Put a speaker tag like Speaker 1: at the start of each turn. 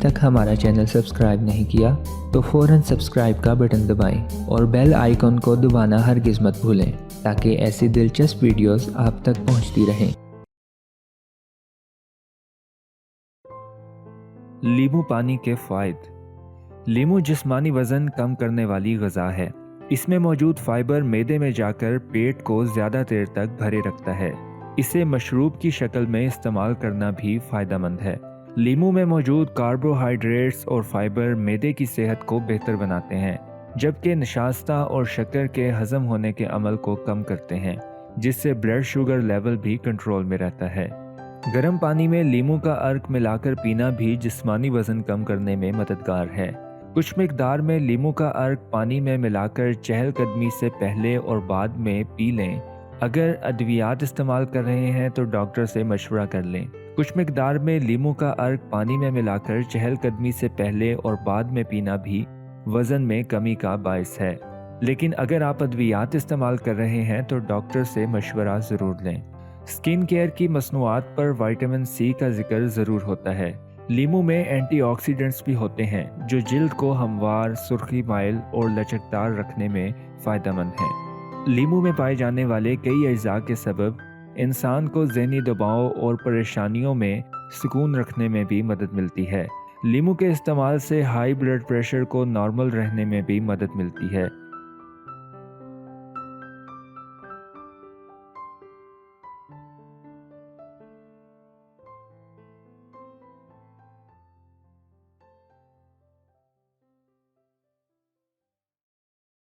Speaker 1: तक हमारा channel subscribe नहीं किया तो फ़ौरन सब्सक्राइब का बटन दबाएं और बेल आइकन को दबाना हरगिज़ मत भूलें ताकि ऐसी दिलचस्प वीडियोस आप तक पहुंचती रहें।
Speaker 2: लीमू पानी के फ़ायदे। लीमू जिस्मानी वज़न कम करने वाली ग़िज़ा है। इसमें मौजूद फाइबर मैदे में जाकर पेट को ज़्यादा देर तक भरे रखता है। इसे मशरूब की शक्ल में इस्तेमाल करना भी फ़ायदेमंद है। लीमू में मौजूद कार्बोहाइड्रेट्स और फाइबर मैदे की सेहत को बेहतर बनाते हैं, जबकि नशास्ता और शक्कर के हज़म होने के अमल को कम करते हैं, जिससे ब्लड शुगर लेवल भी कंट्रोल में रहता है। गर्म पानी में लीमू का अर्क मिलाकर पीना भी जिस्मानी वज़न कम करने में मददगार है। कुछ मिकदार में लीमू का अर्क पानी में मिलाकर चहलकदमी से पहले और बाद में पी लें। अगर अद्वियात इस्तेमाल कर रहे हैं तो डॉक्टर से मशवरा कर लें। कुछ मिकदार में लीमू का अर्क पानी में मिलाकर चहलकदमी से पहले और बाद में पीना भी वज़न में कमी का बायस है, लेकिन अगर आप अद्वियात इस्तेमाल कर रहे हैं तो डॉक्टर से मशवरा ज़रूर लें। स्किन केयर की मसनूआत पर विटामिन सी का जिक्र ज़रूर होता है। लीमू में एंटीऑक्सीडेंट्स भी होते हैं जो जिल्द को हमवार, सुर्खी माइल और लचकदार रखने में फ़ायदेमंद हैं। लीमू में पाए जाने वाले कई अज्जा के सबब इंसान को ज़हनी दबाव और परेशानियों में सुकून रखने में भी मदद मिलती है। लीमू के इस्तेमाल से हाई ब्लड प्रेशर को नॉर्मल रहने में भी मदद मिलती है।